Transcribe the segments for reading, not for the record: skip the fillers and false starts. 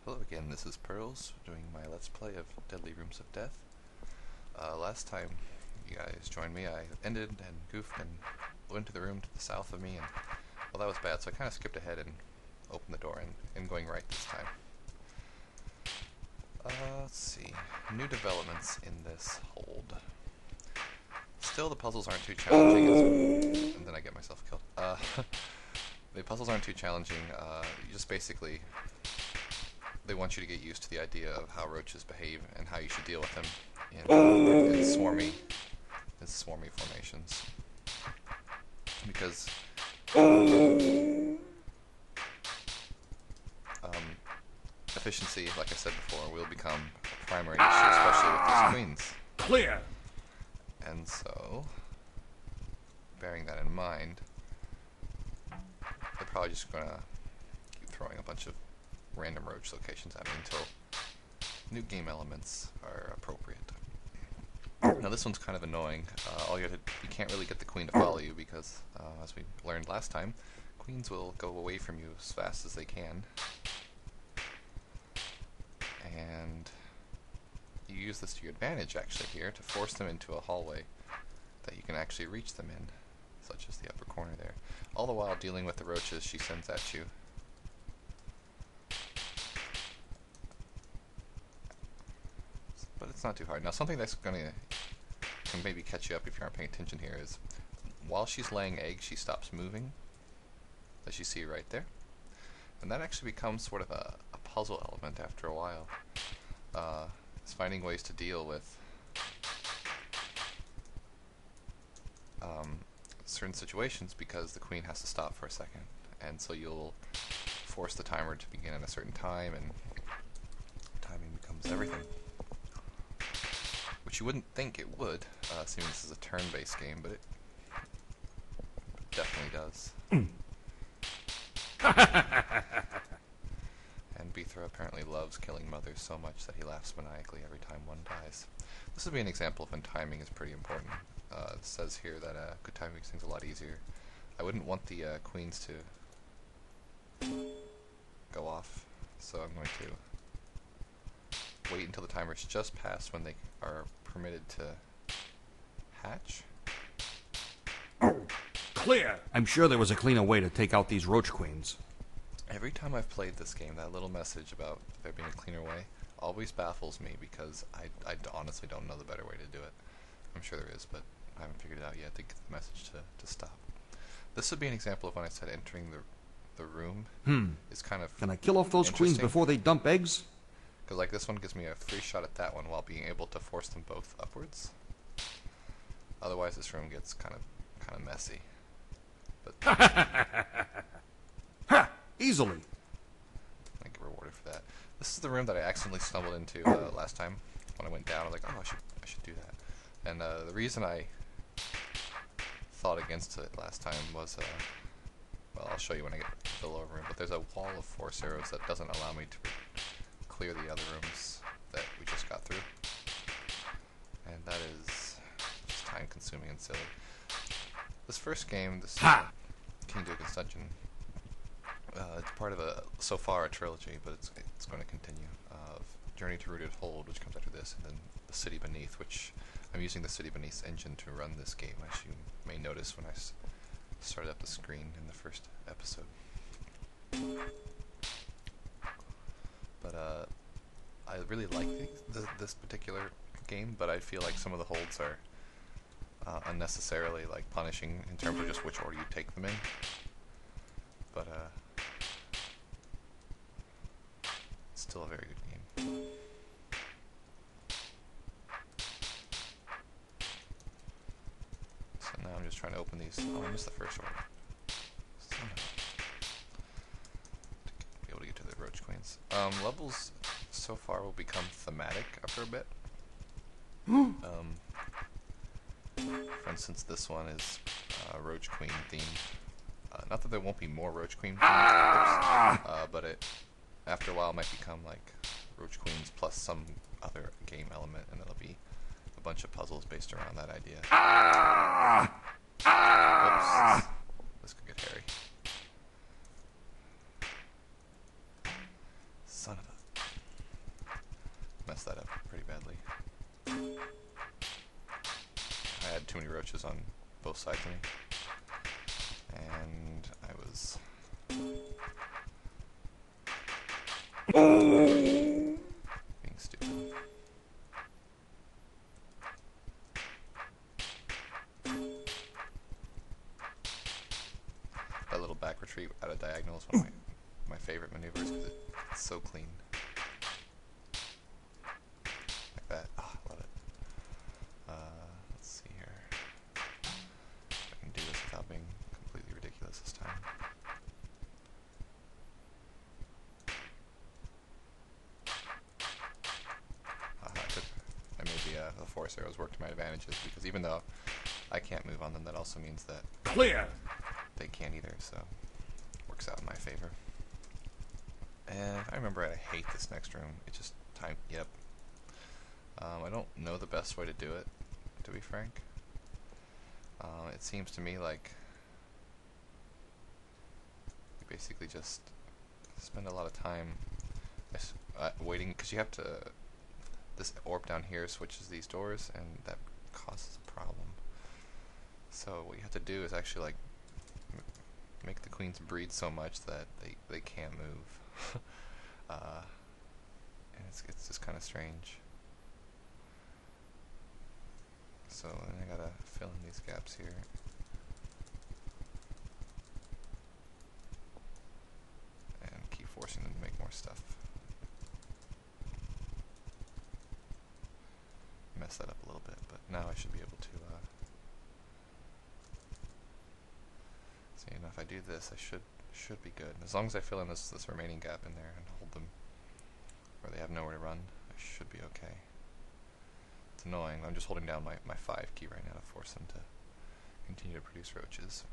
Hello again, this is Pearls, doing my Let's Play of Deadly Rooms of Death. Last time you guys joined me, I ended and goofed and went to the room to the south of me, and well, that was bad, so I kind of skipped ahead and opened the door and going right this time. Let's see, new developments in this hold. Still, the puzzles aren't too challenging, and then I get myself killed. The puzzles aren't too challenging, you just basically... They want you to get used to the idea of how roaches behave and how you should deal with them in swarmy formations. Because efficiency, like I said before, will become a primary issue, especially with these queens. Clear. And so, bearing that in mind, they're probably just gonna keep throwing a bunch of random roach locations at me until new game elements are appropriate. Now this one's kind of annoying. You can't really get the queen to follow you because, as we learned last time, queens will go away from you as fast as they can. And you use this to your advantage actually here to force them into a hallway that you can actually reach them in, such as the upper corner there. All the while dealing with the roaches she sends at you. But it's not too hard. Now something that's can maybe catch you up if you aren't paying attention here is while she's laying eggs she stops moving, as you see right there. And that actually becomes sort of a puzzle element after a while. It's finding ways to deal with certain situations because the queen has to stop for a second. And so you'll force the timer to begin at a certain time, and timing becomes everything. Which you wouldn't think it would, seeing this is a turn-based game, but it definitely does. And Beethra apparently loves killing mothers so much that he laughs maniacally every time one dies. This would be an example of when timing is pretty important. It says here that good timing makes things a lot easier. I wouldn't want the queens to go off, so I'm going to wait until the timer's just passed when they are permitted to hatch. Clear. I'm sure there was a cleaner way to take out these roach queens. Every time I've played this game, that little message about there being a cleaner way always baffles me because I honestly don't know the better way to do it. I'm sure there is, but I haven't figured it out yet to get the message to stop. This would be an example of when I said entering the room is kind of Can I kill off those queens before they dump eggs? Because like this one gives me a free shot at that one while being able to force them both upwards. Otherwise this room gets kind of messy. But Ha! Easily. I get rewarded for that. This is the room that I accidentally stumbled into last time when I went down. I was like, oh, I should do that. And the reason I thought against it last time was, well, I'll show you when I get to the lower room. But there's a wall of force arrows that doesn't allow me to clear the other rooms that we just got through. And that is just time consuming and silly. This first game, this King Dugan's Dungeon, it's part of so far a trilogy, but it's going to continue. Journey to Rooted Hold, which comes after this, and then The City Beneath, which I'm using the City Beneath's engine to run this game, as you may notice when I started up the screen in the first episode. But I really like this particular game, but I feel like some of the holds are unnecessarily like punishing in terms of just which order you take them in. But it's still a very good game. So now I'm just trying to open these. Oh, I missed the first order. To be able to get to the roach queens. Levels so far will become thematic after a bit. For instance, this one is roach queen themed. Not that there won't be more roach queen themed, but it after a while might become like roach queens plus some other game element, and it'll be a bunch of puzzles based around that idea. Oops. This could get hairy. Son of a... I had too many roaches on both sides of me. And I was being stupid. That little back retreat out of diagonal is one of my favorite maneuvers because it's so clean. Like that. Oh, I love it. Let's see here. If I can do this without being completely ridiculous this time. I made the force arrows work to my advantages because even though I can't move on them, that also means that Clear. they can't either, so it works out in my favor. And if I remember right, I hate this next room. It just time. Yep. I don't know the best way to do it, to be frank. It seems to me like you basically just spend a lot of time waiting, because you have to. This orb down here switches these doors, and that causes a problem. So what you have to do is actually like make the queens breed so much that they can't move, and it's just kind of strange. So then I gotta fill in these gaps here. And keep forcing them to make more stuff. Mess that up a little bit, but now I should be able to see, you know, if I do this I should be good. As long as I fill in this remaining gap in there and hold them where they have nowhere to run, I should be okay. It's annoying. I'm just holding down my 5 key right now to force them to continue to produce roaches.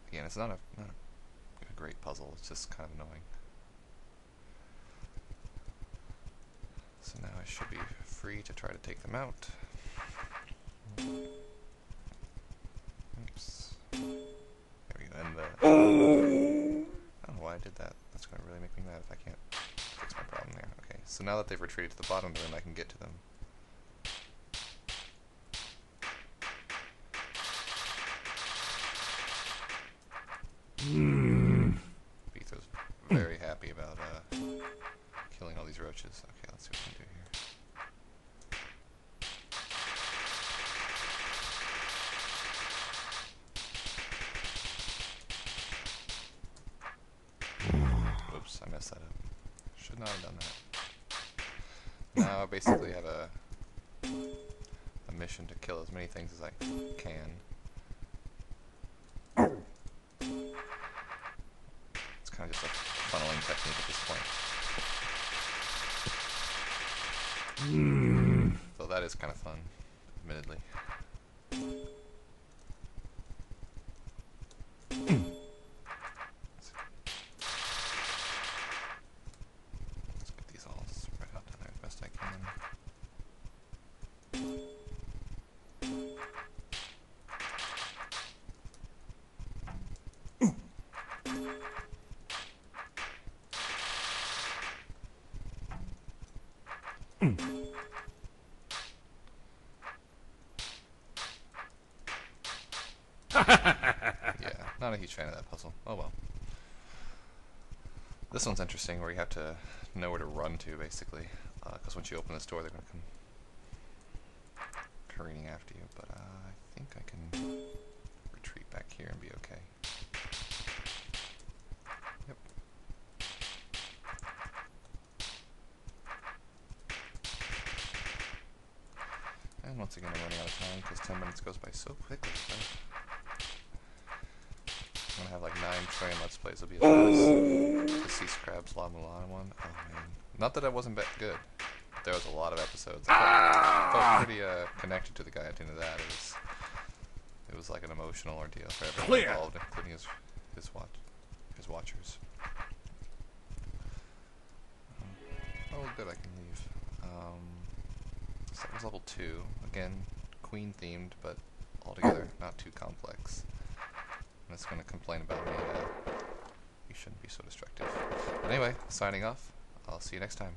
Again, it's not a great puzzle, it's just kind of annoying. So now I should be free to try to take them out. Oops. There we go. And I don't know why I did that. That's going to really make me mad if I can't fix my problem there. Okay, so now that they've retreated to the bottom of the room, I can get to them. Beetho's very happy about killing all these roaches. Okay, let's see what we can do here. Whoops, I messed that up. Should not have done that. Now I basically have a mission to kill as many things as I can. It's kind of just a funneling technique at this point. So that is kind of fun, admittedly. Let's get these all spread out down there as best I can. Yeah, not a huge fan of that puzzle. Oh well. This one's interesting, where you have to know where to run to, basically. Because once you open this door, they're going to come careening after you. But I think I can retreat back here and be okay. Yep. And once again, I'm running out of time because 10 minutes goes by so quickly. Right? I'm gonna have like 9 trillion Let's Plays. It'll be the Sea Scrab's La Mulan one. Oh man. Not that it wasn't good. There was a lot of episodes. I felt pretty connected to the guy at the end of that. It was like an emotional ordeal for everyone involved, including his watchers. Oh good, I can leave. So that was level 2. Again, Queen themed, but altogether not too complex. And it's going to complain about me. You shouldn't be so destructive. But anyway, signing off. I'll see you next time.